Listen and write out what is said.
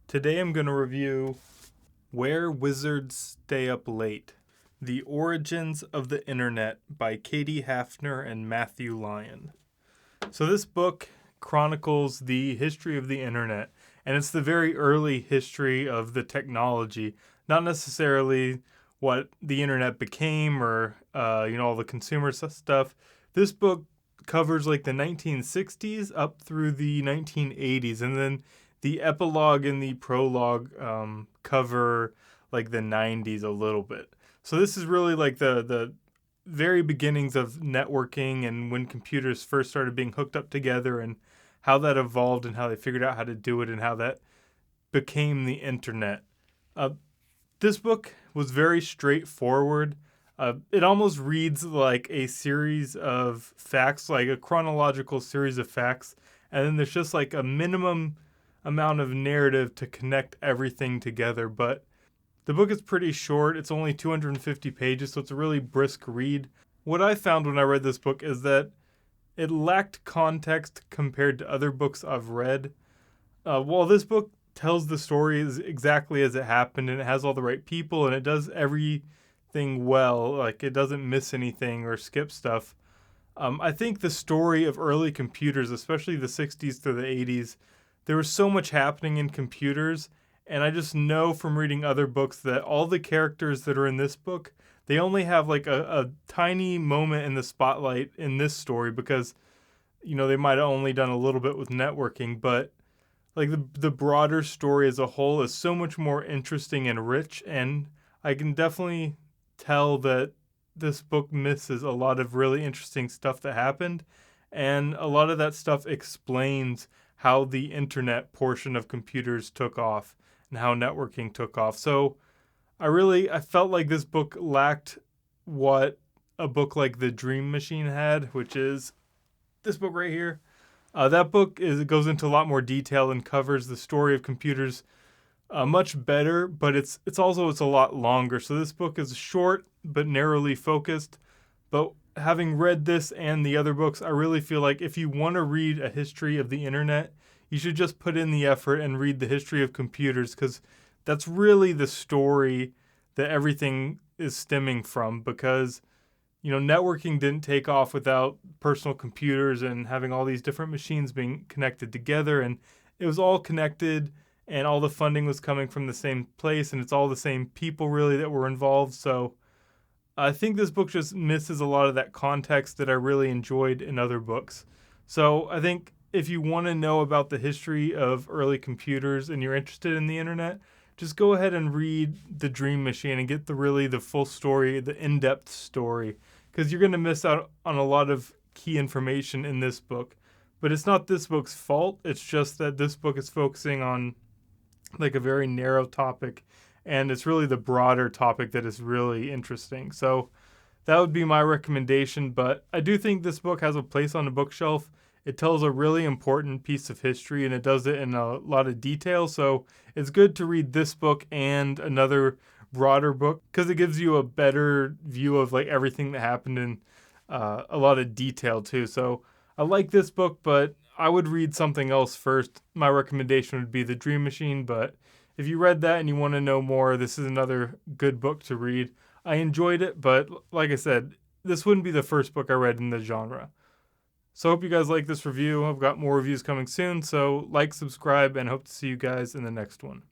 Today I'm going to review Where Wizards Stay Up Late: The Origins of the Internet by Katie Hafner and Matthew Lyon. So this book chronicles the history of the internet, and it's the very early history of the technology, not necessarily what the internet became or all the consumer stuff. This book covers like the 1960s up through the 1980s, and then the epilogue and the prologue cover like the 90s a little bit. So this is really like the very beginnings of networking and when computers first started being hooked up together and how that evolved and how they figured out how to do it and how that became the internet. This book was very straightforward. It almost reads like a series of facts, like a chronological series of facts, and then there's just like a minimum amount of narrative to connect everything together. But the book is pretty short. It's only 250 pages, so it's a really brisk read. What I found when I read this book is that it lacked context compared to other books I've read. While this book tells the story exactly as it happened and it has all the right people and it does everything well, like it doesn't miss anything or skip stuff, I think the story of early computers, especially the 60s to the 80s, there was so much happening in computers. And I just know from reading other books that all the characters that are in this book, they only have like a tiny moment in the spotlight in this story because, they might have only done a little bit with networking. But like the broader story as a whole is so much more interesting and rich. And I can definitely tell that this book misses a lot of really interesting stuff that happened. And a lot of that stuff explains how the internet portion of computers took off and how networking took off. So I felt like this book lacked what a book like The Dream Machine had, which is this book right here. That book it goes into a lot more detail and covers the story of computers much better, but it's a lot longer. So this book is short but narrowly focused. But having read this and the other books, I really feel like if you want to read a history of the internet, you should just put in the effort and read the history of computers, because that's really the story that everything is stemming from. Because, networking didn't take off without personal computers and having all these different machines being connected together. And it was all connected and all the funding was coming from the same place. And it's all the same people really that were involved. So I think this book just misses a lot of that context that I really enjoyed in other books. So I think if you want to know about the history of early computers and you're interested in the internet, just go ahead and read The Dream Machine and get the full story, the in-depth story, because you're going to miss out on a lot of key information in this book. But it's not this book's fault. It's just that this book is focusing on like a very narrow topic, and it's really the broader topic that is really interesting. So that would be my recommendation, but I do think this book has a place on the bookshelf. It tells a really important piece of history, and it does it in a lot of detail. So it's good to read this book and another broader book because it gives you a better view of like everything that happened in a lot of detail too. So I like this book, but I would read something else first. My recommendation would be The Dream Machine, but if you read that and you want to know more, this is another good book to read. I enjoyed it, but like I said, this wouldn't be the first book I read in the genre. So I hope you guys like this review. I've got more reviews coming soon, so like, subscribe, and hope to see you guys in the next one.